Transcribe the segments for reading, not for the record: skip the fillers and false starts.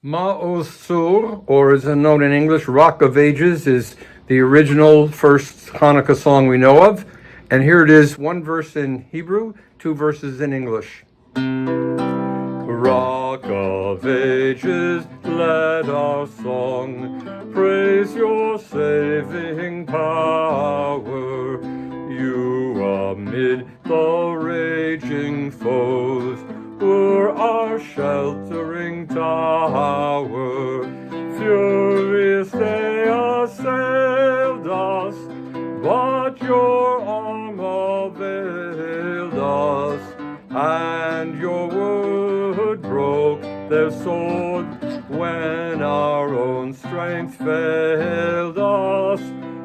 Ma'osur, or as known in English, Rock of Ages, is the original first Hanukkah song we know of. And here it is, one verse in Hebrew, two verses in English. Rock of Ages, let our song praise your saving power. You amid the raging foes were our sheltering tower. Furious they assailed us, but your arm availed us, and your word broke their sword when our own strength failed us,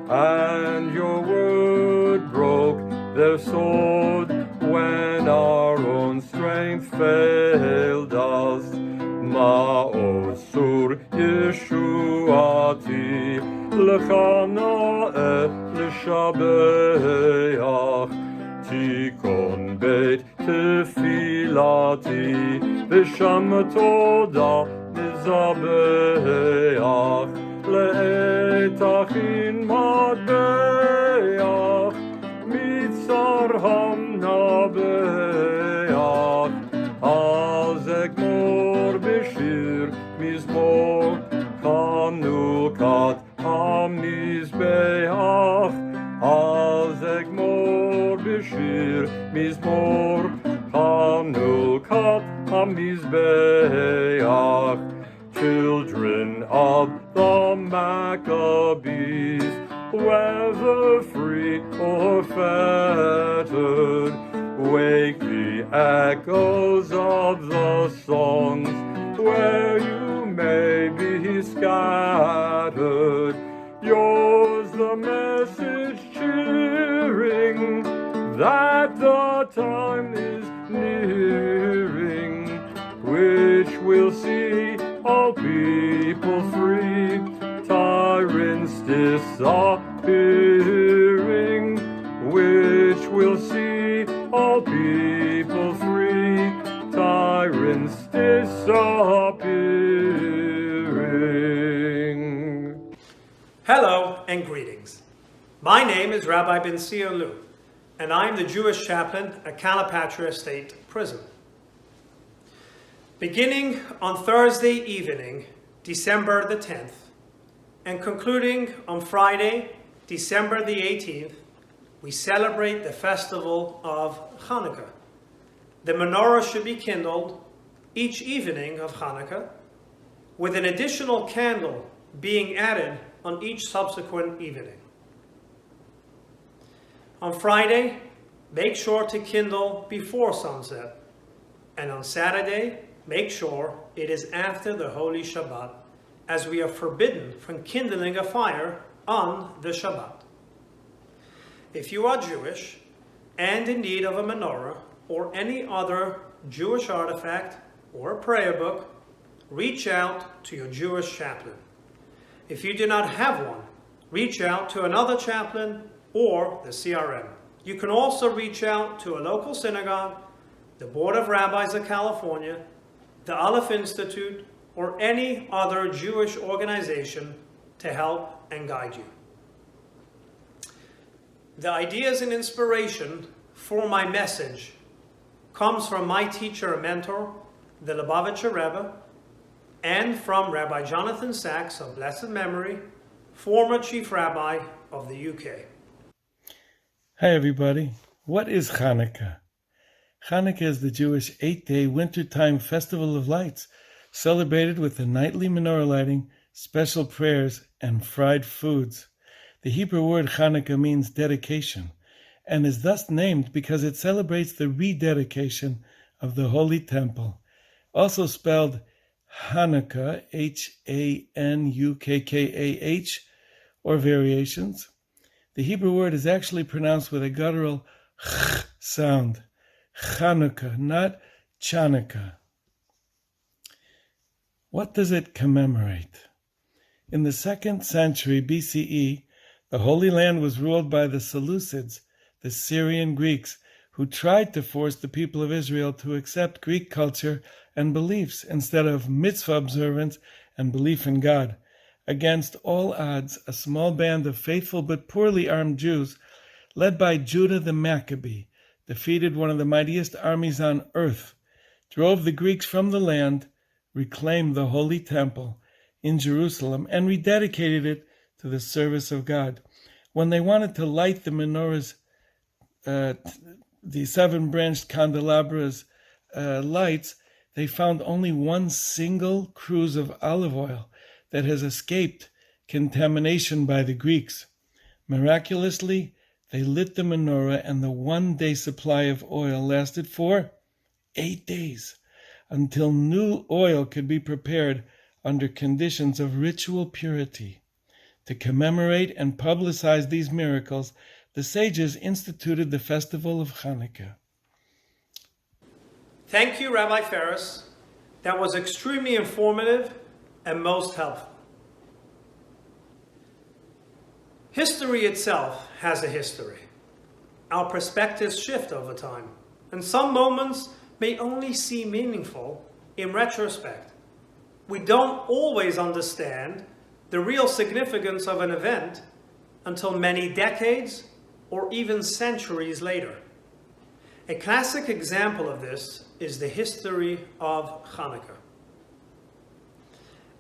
and your word broke their sword when our own strength failed us. Ma'osur Yeshuati L'chana L'shabeach Tikon Beit Tefilati V'sham Toda Nizabeach Le'etachin Matbeach Mitzar Hamnabeach Azek Mor Beshir Mizmor Chanukat HaMizbeach Azek Mor Beshir Mizmor Chanukat HaMizbeach. Children of the Maccabees, whether free or fettered, wake the echoes of the songs where you may be scattered. Yours the message cheering that the time is nearing, which will see all people free, tyrants disappearing, which will see all people free, tyrants disappearing. Hello and greetings. My name is Rabbi Ben Lu, and I am the Jewish chaplain at Calipatria State Prison. Beginning on Thursday evening, December the 10th, and concluding on Friday, December the 18th, we celebrate the festival of Chanukah. The menorah should be kindled each evening of Chanukah, with an additional candle being added on each subsequent evening. On Friday, make sure to kindle before sunset, and on Saturday, make sure it is after the Holy Shabbat, as we are forbidden from kindling a fire on the Shabbat. If you are Jewish and in need of a menorah or any other Jewish artifact or a prayer book, reach out to your Jewish chaplain. If you do not have one, reach out to another chaplain or the CRM. You can also reach out to a local synagogue, the Board of Rabbis of California, the Aleph Institute, or any other Jewish organization to help and guide you. The ideas and inspiration for my message comes from my teacher and mentor, the Lubavitcher Rebbe, and from Rabbi Jonathan Sachs of blessed memory, former chief rabbi of the UK. Hi everybody. What is Chanukah? Chanukah is the Jewish 8-day wintertime festival of lights, celebrated with the nightly menorah lighting, special prayers, and fried foods. The Hebrew word Chanukah means dedication, and is thus named because it celebrates the rededication of the Holy Temple, also spelled Hanukkah, Hanukkah, or variations. The Hebrew word is actually pronounced with a guttural ch sound. Chanukah, not Chanukah. What does it commemorate? In the 2nd century BCE, the Holy Land was ruled by the Seleucids, the Syrian Greeks, who tried to force the people of Israel to accept Greek culture and beliefs instead of mitzvah observance and belief in God. Against all odds, a small band of faithful but poorly armed Jews, led by Judah the Maccabee, defeated one of the mightiest armies on earth, drove the Greeks from the land, reclaimed the Holy Temple in Jerusalem, and rededicated it to the service of God. When they wanted to light the menorahs, the seven-branched candelabras lights, they found only one single cruse of olive oil that has escaped contamination by the Greeks. Miraculously, they lit the menorah, and the one-day supply of oil lasted for 8 days, until new oil could be prepared under conditions of ritual purity. To commemorate and publicize these miracles, the sages instituted the festival of Chanukah. Thank you, Rabbi Ferris. That was extremely informative and most helpful. History itself has a history. Our perspectives shift over time, and some moments may only seem meaningful in retrospect. We don't always understand the real significance of an event until many decades or even centuries later. A classic example of this is the history of Chanukah.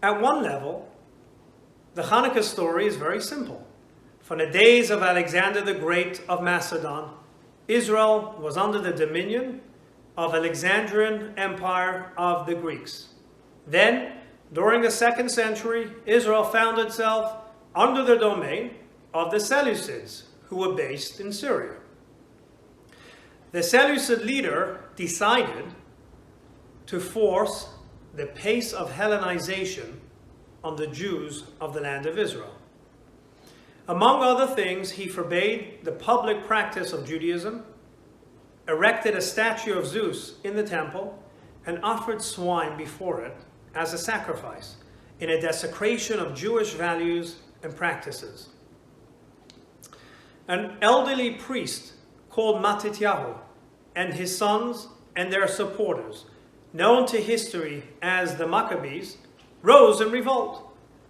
At one level, the Chanukah story is very simple. From the days of Alexander the Great of Macedon, Israel was under the dominion of Alexandrian Empire of the Greeks. Then, during the 2nd century, Israel found itself under the domain of the Seleucids, who were based in Syria. The Seleucid leader decided to force the pace of Hellenization on the Jews of the land of Israel. Among other things, he forbade the public practice of Judaism, erected a statue of Zeus in the temple, and offered swine before it as a sacrifice, in a desecration of Jewish values and practices. An elderly priest called Matityahu and his sons and their supporters, known to history as the Maccabees, rose in revolt.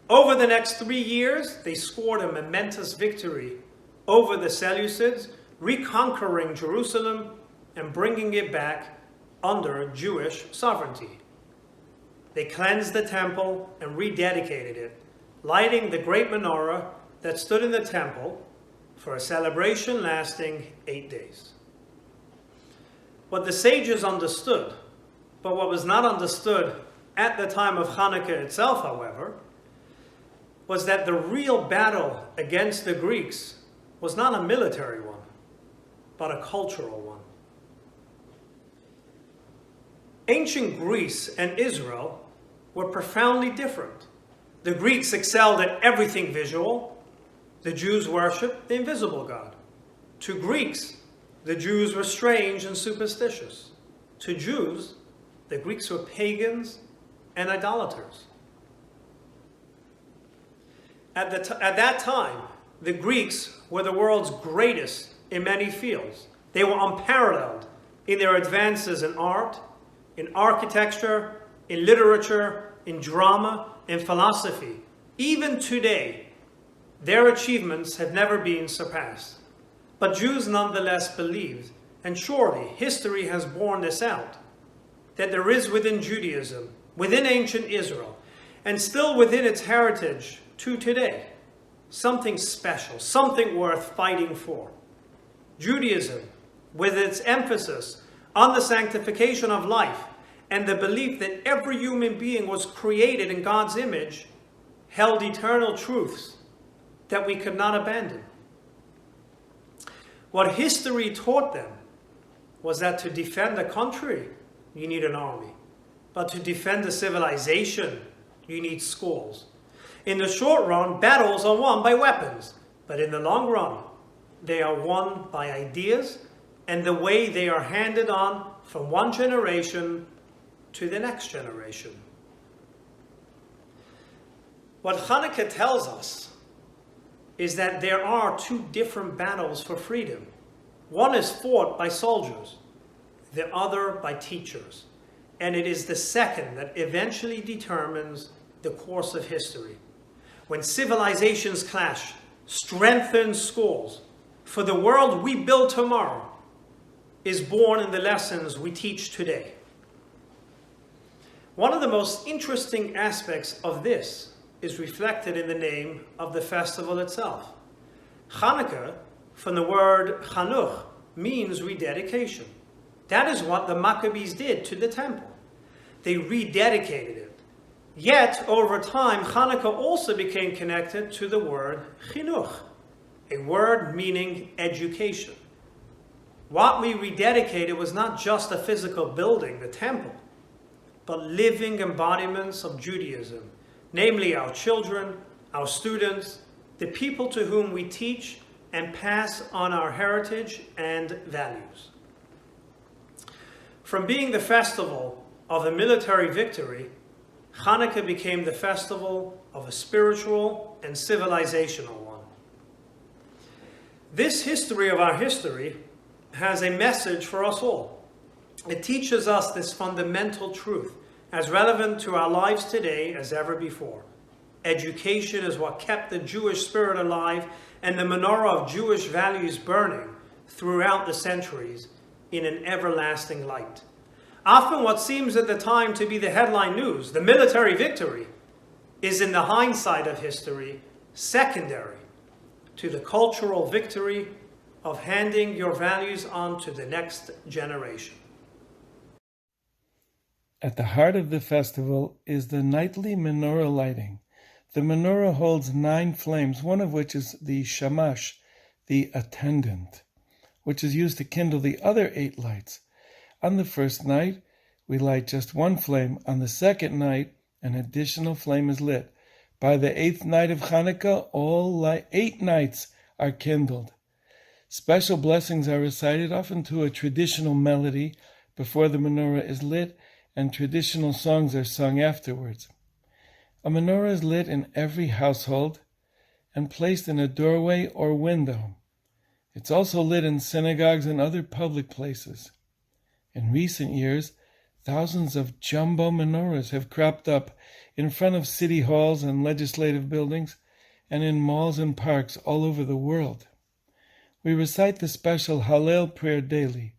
Over the next 3 years, they scored a momentous victory over the Seleucids, reconquering Jerusalem and bringing it back under Jewish sovereignty. They cleansed the temple and rededicated it, lighting the great menorah that stood in the temple for a celebration lasting 8 days. What the sages understood, but what was not understood at the time of Chanukah itself, however, was that the real battle against the Greeks was not a military one, but a cultural one. Ancient Greece and Israel were profoundly different. The Greeks excelled at everything visual. The Jews worshipped the invisible God. To Greeks, the Jews were strange and superstitious. To Jews, the Greeks were pagans and idolaters. At that time, the Greeks were the world's greatest in many fields. They were unparalleled in their advances in art, in architecture, in literature, in drama, in philosophy. Even today, their achievements have never been surpassed. But Jews nonetheless believed, and surely history has borne this out, that there is within Judaism, within ancient Israel, and still within its heritage to today, something special, something worth fighting for. Judaism, with its emphasis on the sanctification of life and the belief that every human being was created in God's image, held eternal truths that we could not abandon. What history taught them was that to defend a country, you need an army. But to defend a civilization, you need schools. In the short run, battles are won by weapons. But in the long run, they are won by ideas and the way they are handed on from one generation to the next generation. What Chanukah tells us is that there are two different battles for freedom. One is fought by soldiers, the other by teachers. And it is the second that eventually determines the course of history. When civilizations clash, strengthen schools, for the world we build tomorrow is born in the lessons we teach today. One of the most interesting aspects of this is reflected in the name of the festival itself. Chanukah, from the word Chanuch, means rededication. That is what the Maccabees did to the temple. They rededicated it. Yet, over time, Chanukah also became connected to the word chinuch, a word meaning education. What we rededicated was not just a physical building, the temple, but living embodiments of Judaism, namely our children, our students, the people to whom we teach and pass on our heritage and values. From being the festival of a military victory, Chanukah became the festival of a spiritual and civilizational one. This history of our history has a message for us all. It teaches us this fundamental truth, as relevant to our lives today as ever before. Education is what kept the Jewish spirit alive and the menorah of Jewish values burning throughout the centuries in an everlasting light. Often what seems at the time to be the headline news, the military victory, is in the hindsight of history secondary to the cultural victory of handing your values on to the next generation. At the heart of the festival is the nightly menorah lighting. The menorah holds 9 flames, one of which is the shamash, the attendant, which is used to kindle the other 8 lights. On the first night, we light just 1 flame. On the second night, an additional flame is lit. By the 8th night of Chanukah, all 8 nights are kindled. Special blessings are recited, often to a traditional melody, before the menorah is lit, and traditional songs are sung afterwards. A menorah is lit in every household and placed in a doorway or window. It's also lit in synagogues and other public places. In recent years, thousands of jumbo menorahs have cropped up in front of city halls and legislative buildings and in malls and parks all over the world. We recite the special Hallel prayer daily,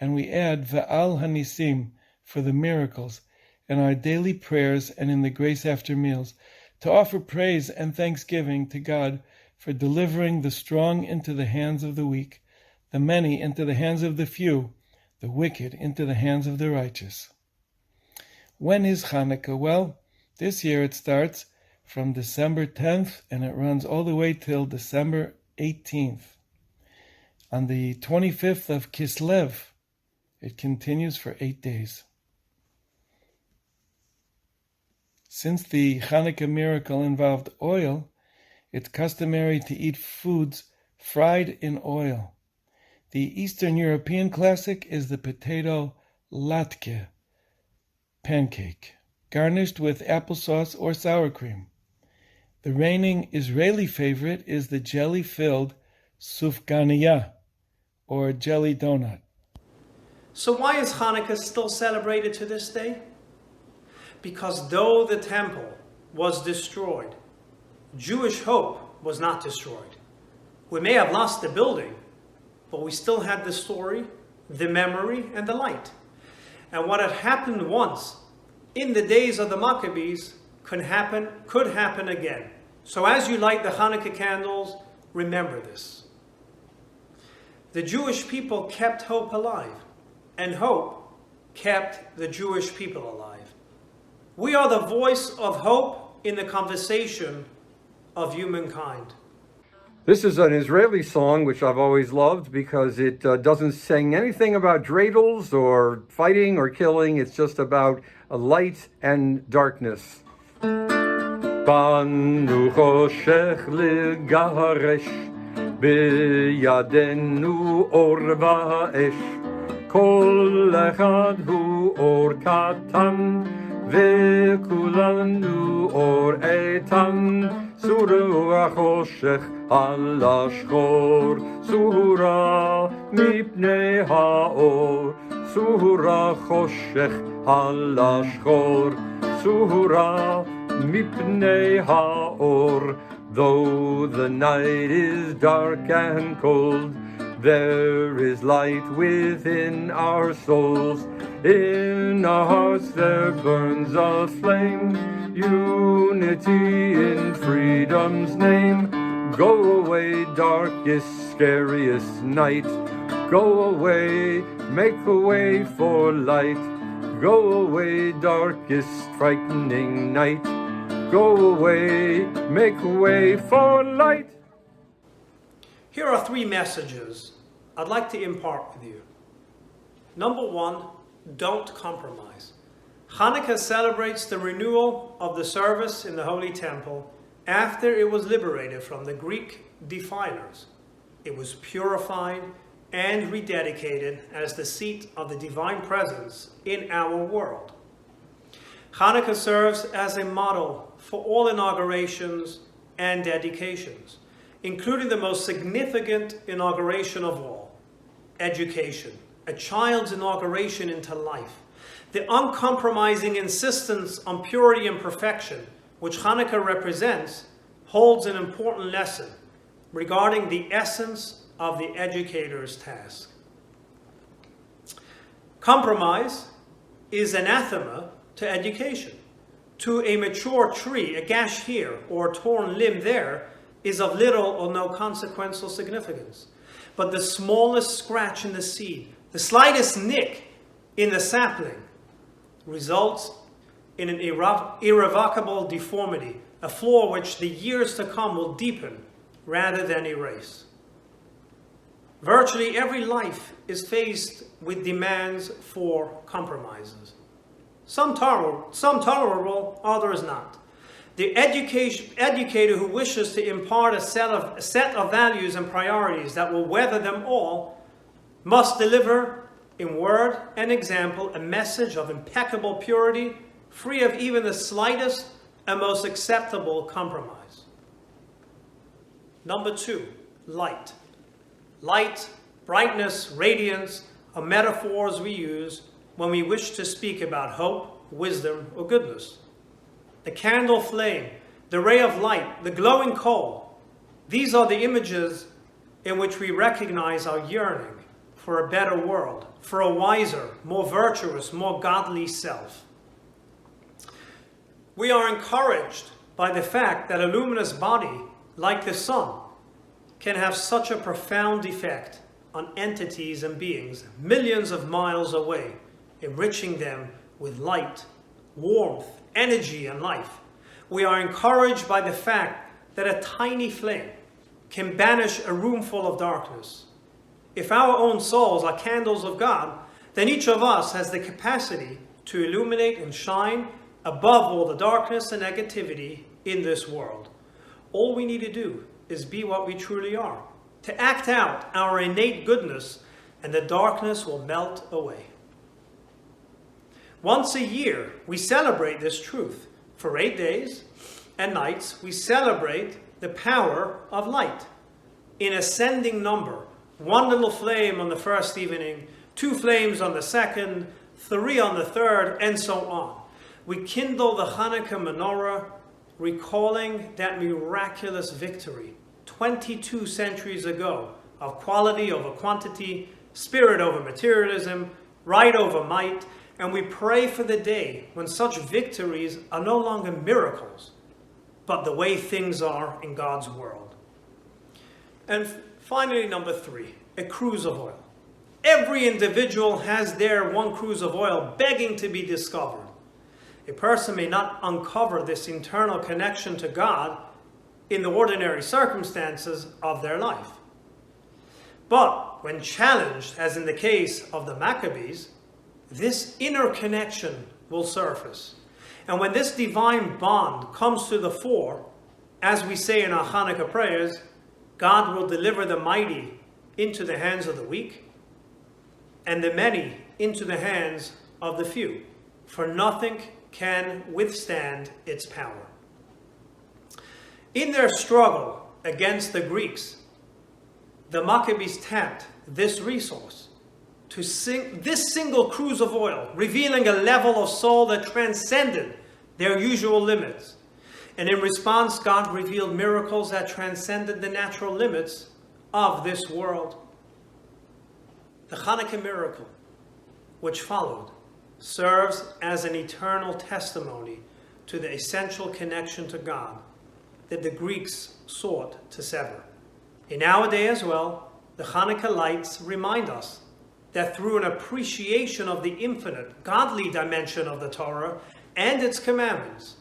and we add Ve'al Hanisim for the miracles in our daily prayers and in the grace after meals to offer praise and thanksgiving to God for delivering the strong into the hands of the weak, the many into the hands of the few, the wicked into the hands of the righteous. When is Chanukah? Well, this year it starts from December 10th and it runs all the way till December 18th. On the 25th of Kislev, it continues for 8 days. Since the Chanukah miracle involved oil, it's customary to eat foods fried in oil. The Eastern European classic is the potato LATKE, pancake, garnished with applesauce or sour cream. The reigning Israeli favorite is the jelly-filled sufganiyah, or jelly donut. So why is Hanukkah still celebrated to this day? Because though the temple was destroyed, Jewish hope was not destroyed. We may have lost the building, but we still had the story, the memory, and the light. And what had happened once in the days of the Maccabees could happen again. So as you light the Hanukkah candles, remember this. The Jewish people kept hope alive, and hope kept the Jewish people alive. We are the voice of hope in the conversation of humankind. This is an Israeli song which I've always loved because it doesn't sing anything about dreidels or fighting or killing. It's just about light and darkness. Banu choshech legaresh biyadenu or va'esh kol echad hu or katan ve'kulanu or etan סורו החושך על השחור, סורה מפני האור, סורה חושך על השחור, סורה mipnei ha'or. Though the night is dark and cold, there is light within our souls. In our hearts there burns a flame, unity in freedom's name. Go away, darkest, scariest night. Go away, make a way for light. Go away, darkest, frightening night. Go away, make a way for light. Here are 3 messages I'd like to impart with you. Number 1, don't compromise. Chanukah celebrates the renewal of the service in the Holy Temple after it was liberated from the Greek defilers. It was purified and rededicated as the seat of the divine presence in our world. Chanukah serves as a model for all inaugurations and dedications, including the most significant inauguration of all, education, a child's inauguration into life. The uncompromising insistence on purity and perfection, which Chanukah represents, holds an important lesson regarding the essence of the educator's task. Compromise is anathema to education. To a mature tree, a gash here or a torn limb there is of little or no consequential significance. But the smallest scratch in the seed, the slightest nick in the sapling, results in an irrevocable deformity, a flaw which the years to come will deepen rather than erase. Virtually every life is faced with demands for compromises. Some tolerable, others not. The educator who wishes to impart a set of values and priorities that will weather them all must deliver in word and example a message of impeccable purity, free of even the slightest and most acceptable compromise. Number 2, light. Light, brightness, radiance are metaphors we use when we wish to speak about hope, wisdom, or goodness. The candle flame, the ray of light, the glowing coal, these are the images in which we recognize our yearning for a better world, for a wiser, more virtuous, more godly self. We are encouraged by the fact that a luminous body, like the sun, can have such a profound effect on entities and beings millions of miles away, enriching them with light, warmth, energy, and life. We are encouraged by the fact that a tiny flame can banish a room full of darkness. If our own souls are candles of God, then each of us has the capacity to illuminate and shine above all the darkness and negativity in this world. All we need to do is be what we truly are, to act out our innate goodness, and the darkness will melt away. Once a year, we celebrate this truth. For 8 days and nights, we celebrate the power of light in ascending number. 1 little flame on the first evening, 2 flames on the second, 3 on the third, and so on. We kindle the Chanukah menorah, recalling that miraculous victory 22 centuries ago of quality over quantity, spirit over materialism, right over might, and we pray for the day when such victories are no longer miracles, but the way things are in God's world. And finally, number 3, a cruse of oil. Every individual has their one cruse of oil begging to be discovered. A person may not uncover this internal connection to God in the ordinary circumstances of their life. But when challenged, as in the case of the Maccabees, this inner connection will surface. And when this divine bond comes to the fore, as we say in our Chanukah prayers, God will deliver the mighty into the hands of the weak, and the many into the hands of the few, for nothing can withstand its power. In their struggle against the Greeks, the Maccabees tapped this resource to sing this single cruse of oil, revealing a level of soul that transcended their usual limits. And in response, God revealed miracles that transcended the natural limits of this world. The Chanukah miracle, which followed, serves as an eternal testimony to the essential connection to God that the Greeks sought to sever. In our day as well, the Chanukah lights remind us that through an appreciation of the infinite, godly dimension of the Torah and its commandments,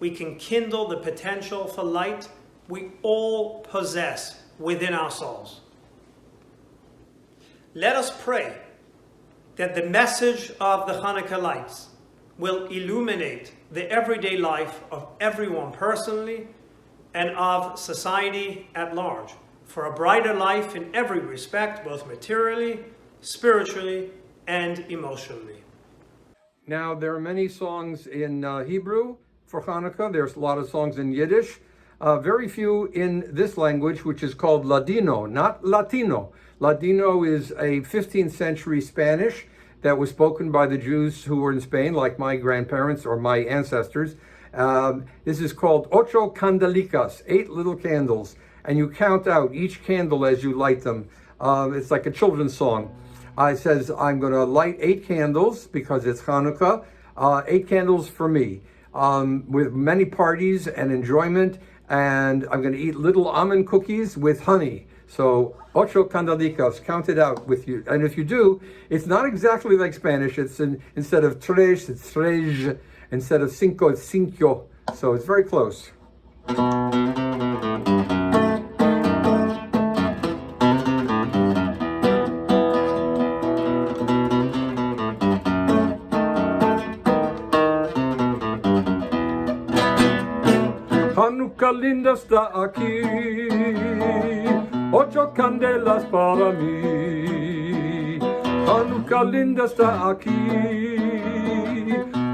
we can kindle the potential for light we all possess within our souls. Let us pray that the message of the Chanukah lights will illuminate the everyday life of everyone personally and of society at large for a brighter life in every respect, both materially, spiritually, and emotionally. Now, there are many songs in Hebrew for Hanukkah. There's a lot of songs in Yiddish. Very few in this language, which is called Ladino, not Latino. Ladino is a 15th century Spanish that was spoken by the Jews who were in Spain, like my grandparents or my ancestors. This is called Ocho Candelicas, 8 little candles, and you count out each candle as you light them. It's like a children's song. It says, I'm going to light 8 candles because it's Hanukkah, 8 candles for me, with many parties and enjoyment, and I'm going to eat little almond cookies with honey. So, ocho candelicas, count it out with you. And if you do, it's not exactly like Spanish. It's instead of tres, it's tres. Instead of cinco, it's cinco. So it's very close. Hanukkah linda está aquí, 8 candelas para mí. Hanukkah linda está aquí,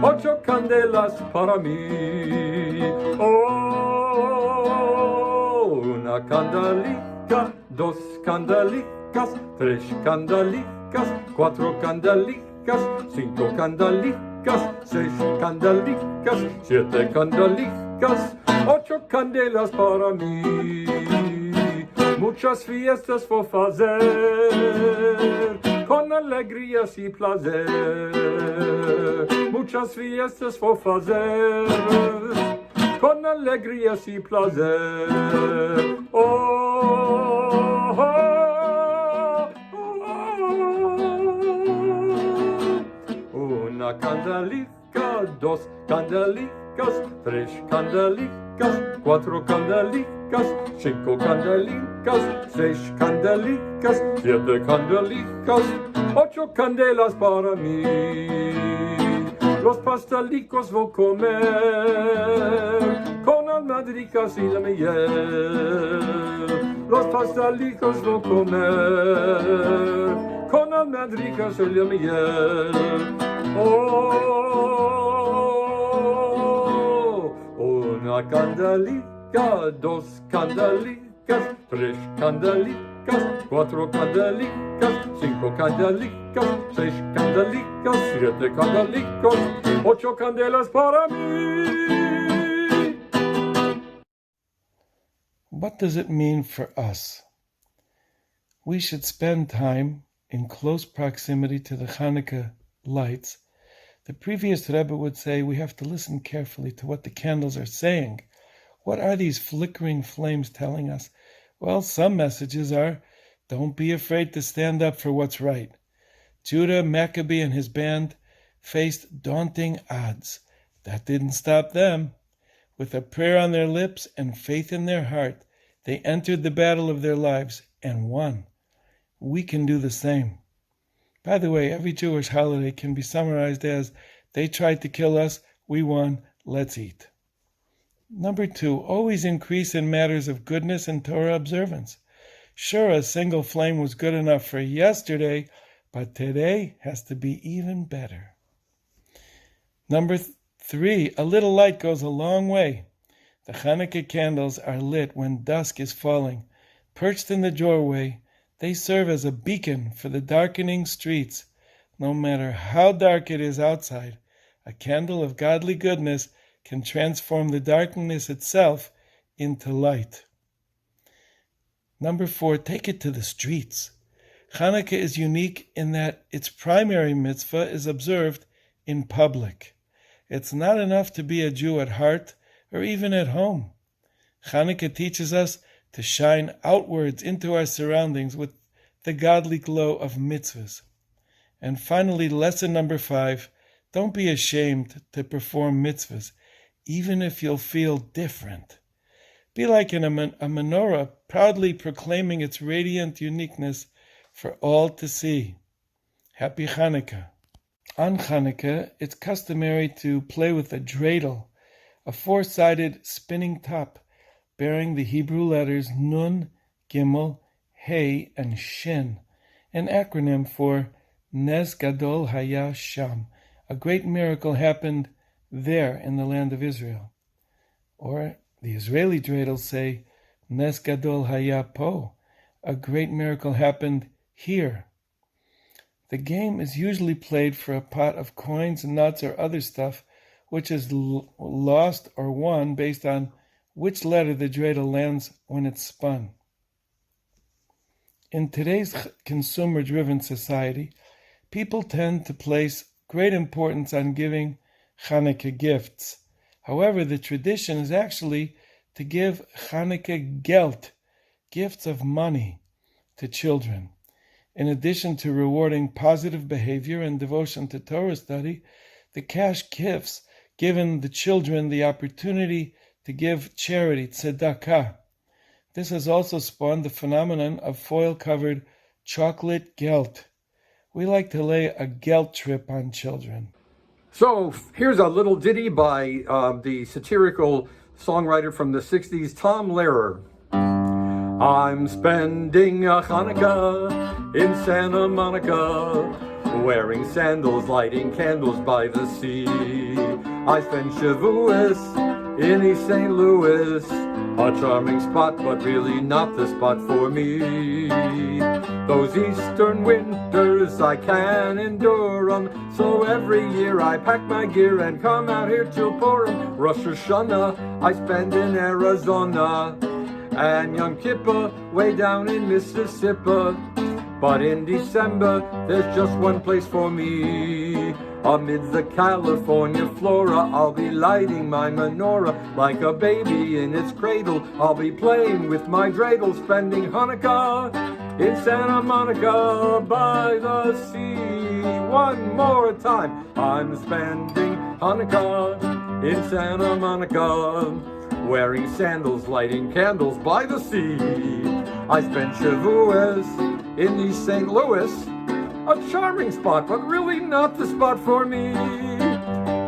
8 candelas para mí. Oh, una candelica, 2 candelicas, 3 candelicas, 4 candelicas, 5 candelicas, 6 candelicas, 7 candelicas, 8 candelas para mí. Muchas fiestas por fazer, con alegrías y placer. Muchas fiestas por fazer, con alegrías y placer. Oh, oh, oh. Una candelica, 2 candelicas, 3 candelicas, 4 candelicas, 5 candelicas, 6 candelicas, 7 candelicas, 8 candelas para mí. Los pastelicos voy a comer con almendricas y la miel. Los pastelicos voy a comer con almendricas y la miel. Oh, una candelica, 2 candelicas, 3 candelicas, 4 candelicas, 5 candelicas, 6 candelicas, 7 candelicas, 8 candelas para mí. What does it mean for us? We should spend time in close proximity to the Chanukah lights. The previous Rebbe would say we have to listen carefully to what the candles are saying. What are these flickering flames telling us? Well, some messages are, don't be afraid to stand up for what's right. Judah Maccabee and his band faced daunting odds. That didn't stop them. With a prayer on their lips and faith in their heart, they entered the battle of their lives and won. We can do the same. By the way, every Jewish holiday can be summarized as, they tried to kill us, we won, let's eat. Number 2, always increase in matters of goodness and Torah observance. Sure, a single flame was good enough for yesterday, but today has to be even better. Number 3, a little light goes a long way. The Chanukah candles are lit when dusk is falling. Perched in the doorway, they serve as a beacon for the darkening streets. No matter how dark it is outside, a candle of godly goodness can transform the darkness itself into light. Number 4, take it to the streets. Chanukah is unique in that its primary mitzvah is observed in public. It's not enough to be a Jew at heart or even at home. Chanukah teaches us to shine outwards into our surroundings with the godly glow of mitzvahs. And finally, lesson number 5, don't be ashamed to perform mitzvahs, even if you'll feel different. Be like a menorah, proudly proclaiming its radiant uniqueness for all to see. Happy Chanukah. On Chanukah, it's customary to play with a dreidel, a 4-sided spinning top bearing the Hebrew letters Nun, Gimel, Hey, and Shin, an acronym for Nes Gadol Haya Sham, a great miracle happened there in the land of Israel. Or the Israeli dreidels say Nes Gadol Haya Po, a great miracle happened here. The game is usually played for a pot of coins, nuts, or other stuff, which is lost or won based on which letter the dreidel lands when it's spun. In today's consumer-driven society, people tend to place great importance on giving Chanukah gifts. However, the tradition is actually to give Chanukah geld, gifts of money, to children. In addition to rewarding positive behavior and devotion to Torah study, the cash gifts given the children the opportunity to give charity, tzedakah. This has also spawned the phenomenon of foil-covered chocolate gelt. We like to lay a gelt trip on children. So here's a little ditty by the satirical songwriter from the 60s, Tom Lehrer. I'm spending a Chanukah in Santa Monica, wearing sandals, lighting candles by the sea. I spend Shavuos in East St. Louis, a charming spot, but really not the spot for me. Those eastern winters, I can't endure 'em, so every year I pack my gear and come out here to Purim. Rosh Hashanah I spend in Arizona, and Yom Kippur way down in Mississippi. But in December, there's just one place for me. Amid the California flora, I'll be lighting my menorah like a baby in its cradle. I'll be playing with my dreidel, spending Hanukkah in Santa Monica by the sea. One more time, I'm spending Hanukkah in Santa Monica, wearing sandals, lighting candles by the sea. I spent Shavuos in East St. Louis, a charming spot, but really not the spot for me.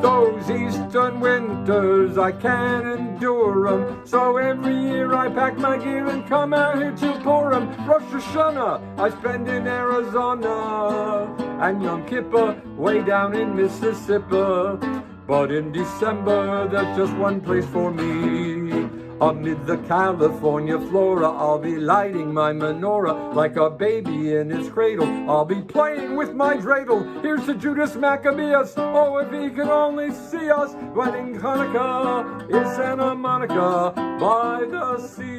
Those eastern winters, I can't endure 'em, so every year I pack my gear and come out here to Purim. Rosh Hashanah I spend in Arizona, and Yom Kippur way down in Mississippi. But in December, there's just one place for me. Amid the California flora, I'll be lighting my menorah like a baby in its cradle. I'll be playing with my dreidel. Here's to Judas Maccabeus. Oh, if he could only see us lighting Hanukkah in Santa Monica by the sea.